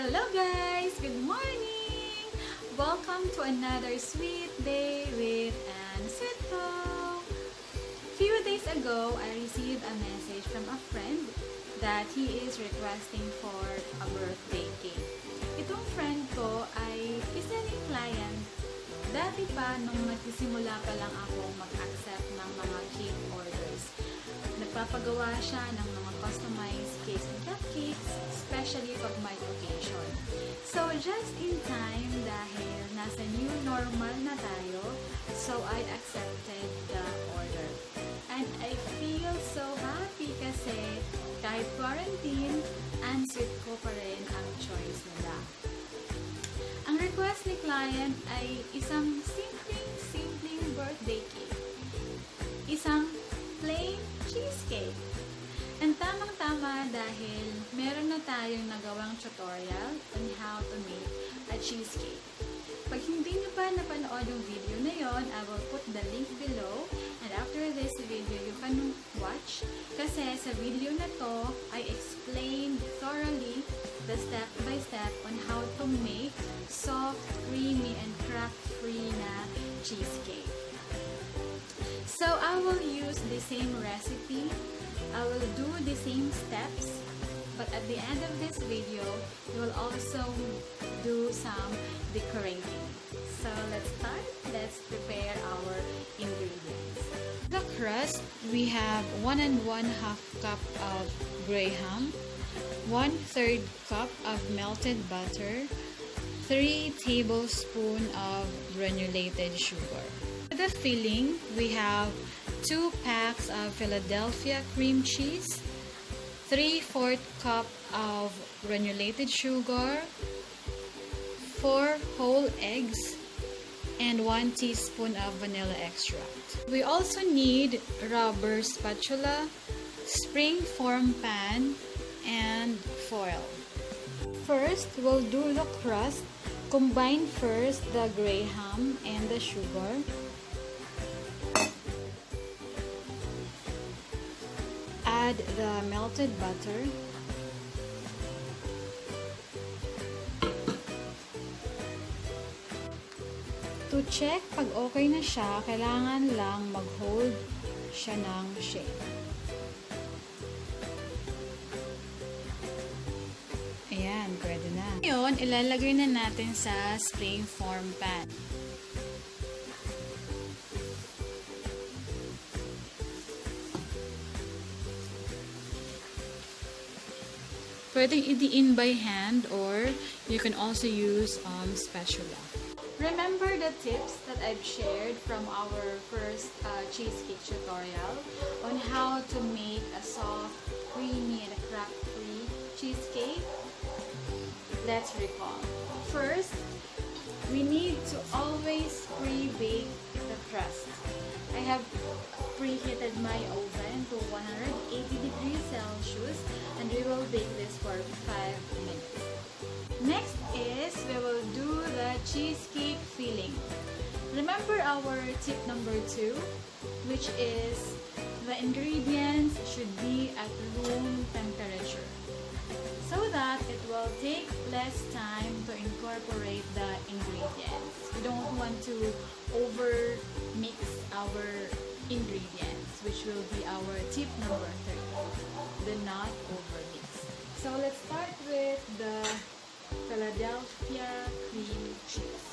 Hello guys! Good morning! Welcome to another sweet day with Ann Sweetco. Few days ago, I received a message from a friend that he is requesting for a birthday cake. Itong friend ko ay isa ring client. Dati pa, nung nagsisimula pa lang ako mag-accept ng mga cake orders, nagpapagawa siya ng mga customized cakes and cupcakes, especially pag may occasion. So, just in time, dahil nasa new normal na tayo, so I accepted the order. And I feel so happy kasi kahit quarantine, and sweet ko pa rin ang choice nila. Ang request ni client ay isang simpleng birthday cake. Isang plain cheesecake. And tamang-tama dahil meron na tayong nagawang tutorial on how to make a cheesecake. Pag hindi nyo pa napanood yung video na yon, I will put the link below. And after this video, you can watch. Kasi sa video na to, I explained thoroughly the step-by-step on how to make soft, creamy, and crack-free na cheesecake. So, I will use the same recipe. I will do the same steps. But at the end of this video, we will also do some decorating. So, let's start. Let's prepare our ingredients. The crust, we have 1 1/2 cup of graham, 1/3 cup of melted butter, 3 tablespoons of granulated sugar. For the filling, we have 2 packs of Philadelphia cream cheese, 3/4 cup of granulated sugar, 4 whole eggs, and 1 teaspoon of vanilla extract. We also need rubber spatula, spring form pan, and foil. First, we'll do the crust. Combine first the graham and the sugar. Add the melted butter. To check pag okay na siya, kailangan lang mag-hold siya ng shape. Ayan, pwede na. Ngayon, ilalagay na natin sa spring form pan. Pwedeng idiin by hand or you can also use spatula. Remember the tips that I've shared from our first cheesecake tutorial on how to make a soft, creamy, and crack-free cheesecake? Let's recall. First, we need to always pre-bake the crust. I have preheated my oven to 180 degrees Celsius and we will bake this for 5 minutes. Next is we will do the cheesecake filling. Remember our tip number 2, which is the ingredients should be at room temperature so that it will take less time to incorporate the ingredients. We don't want to over mix our ingredients, which will be our tip number 3. Do not over mix. So let's start with the Philadelphia cream cheese.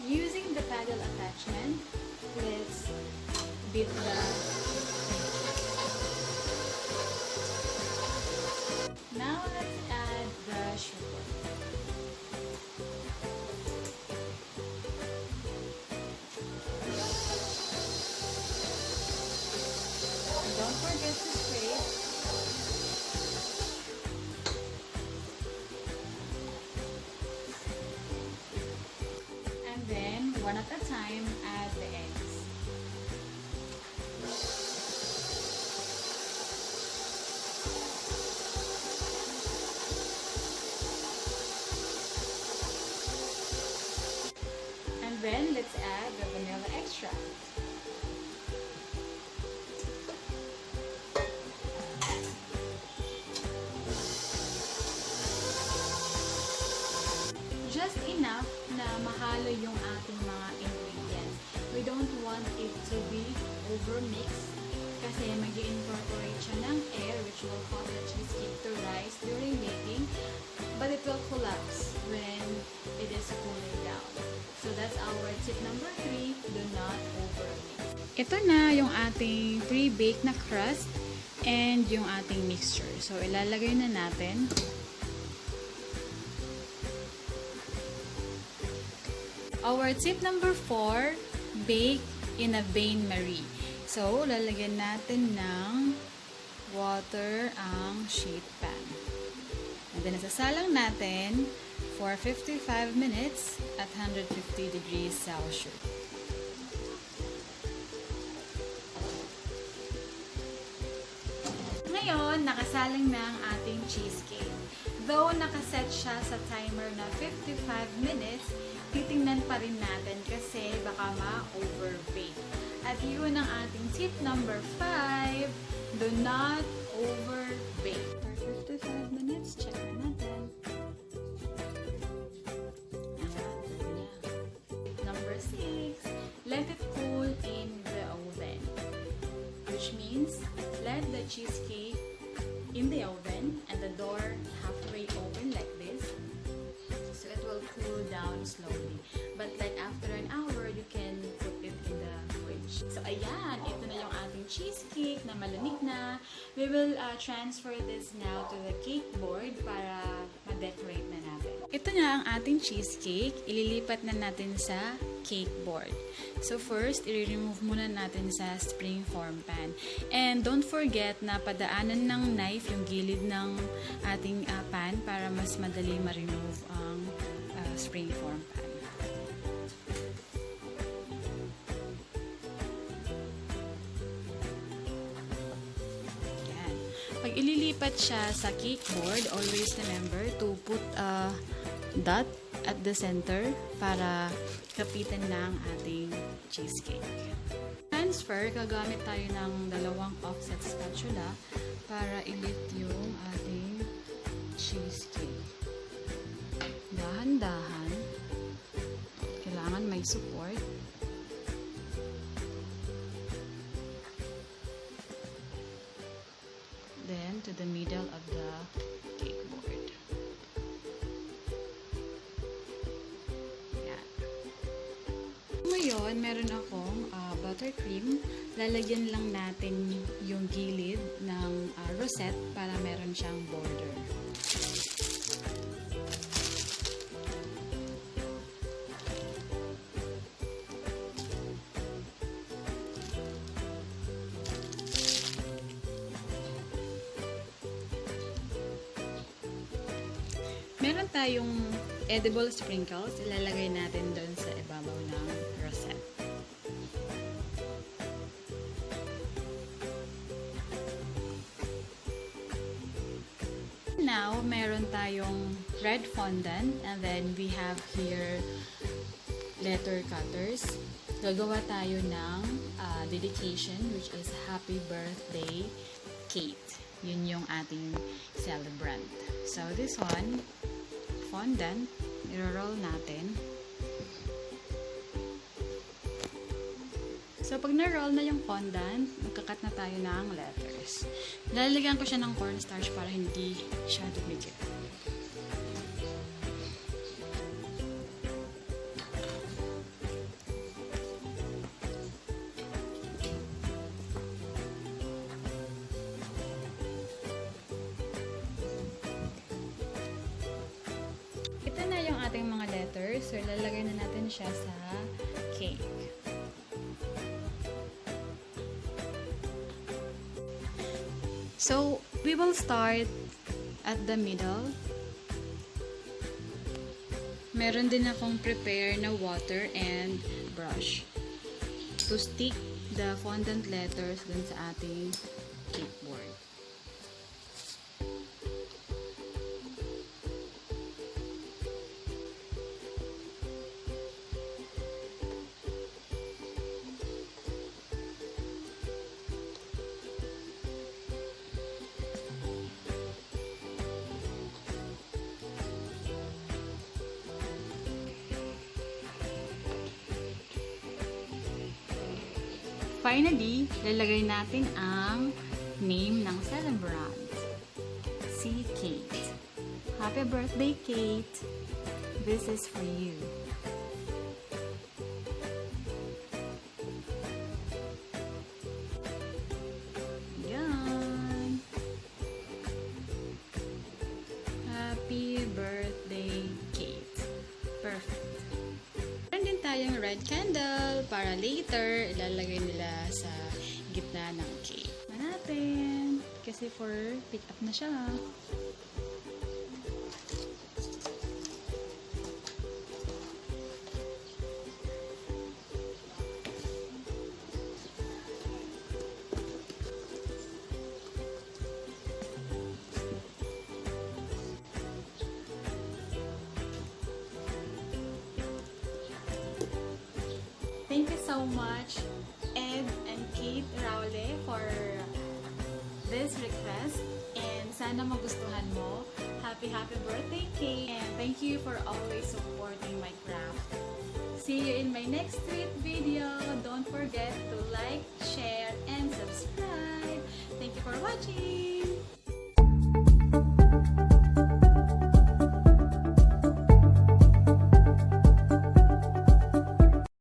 Using the paddle attachment, let's beat the Now let's add the sugar. And don't forget to scrape. And then, one at a time, add the eggs. let's add the vanilla extract. Just enough na mahalo yung ating mga ingredients. We don't want it to be overmixed kasi mag-incorporate siya ng air which will cause the cheesecake to rise during baking, but it will collapse when it is cooling down. So that's our tip number 3, do not overmix. Ito na yung ating pre-baked na crust and yung ating mixture. So ilalagay na natin. Our tip number 4, bake in a bain-marie. So, lalagyan natin ng water ang sheet pan. And then, nasasalang natin for 55 minutes at 150 degrees Celsius. Ngayon, nakasalang na ang ating cheesecake. Though nakaset siya sa timer na 55 minutes, titingnan pa rin natin kasi baka ma-overbake. At yun ang ating tip number 5, do not overbake. For 55 minutes, check na natin. Number 6, let it cool in the oven. Which means, let the cheesecake in the oven and the door halfway open like this. So it will cool down slowly. But like after an hour, you can put it in the fridge. So ayan, ito na yung ating cheesecake na malamig na. We will transfer this now to the cake board para ma-decorate na natin. Ito na ang ating cheesecake. Ililipat na natin sa cake board. So first, i-remove muna natin sa spring form pan. And don't forget na padaanan ng knife yung gilid ng ating pan para mas madali ma-remove ang spring form pan. Yan. Pag ililipat siya sa cake board, always remember to put a dot at the center para kapitan ng ating cheesecake. Transfer, gagamit tayo ng dalawang offset spatula para i-lift yung ating cheesecake. Dahan-dahan. Kailangan may support. Then, to the middle of the cake board. Yan. Ngayon, meron akong buttercream. Lalagyan lang natin yung gilid ng rosette para meron siyang border. Meron tayong edible sprinkles. Ilalagay natin doon sa ibabaw ng rosette. Now, meron tayong red fondant and then we have here letter cutters. Gagawa tayo ng dedication which is Happy Birthday Kate. Yun yung ating celebrant. So, this one, fondant, i-roll natin. So, pag na-roll na yung fondant, magkakat na tayo ng letters. Lalagyan ko siya ng cornstarch para hindi siya dumikit. Ito na yung ating mga letters. So, lalagay na natin siya sa cake. So, we will start at the middle. Meron din akong prepare na water and brush to stick the fondant letters dun sa ating cake board. finally, lalagay natin ang name ng celebrant. Si Kate. Happy birthday, Kate! This is for you. Yan. Happy birthday, Kate. Perfect. Meron din tayong red candle para later ilalagay nila sa gitna ng cake. Natin. Kasi for pick up na siya. Thank you so much, Ed and Kate Raule, for this request. And sana magustuhan mo. Happy birthday, Kate. And thank you for always supporting my craft. See you in my next sweet video. Don't forget to like, share, and subscribe. Thank you for watching.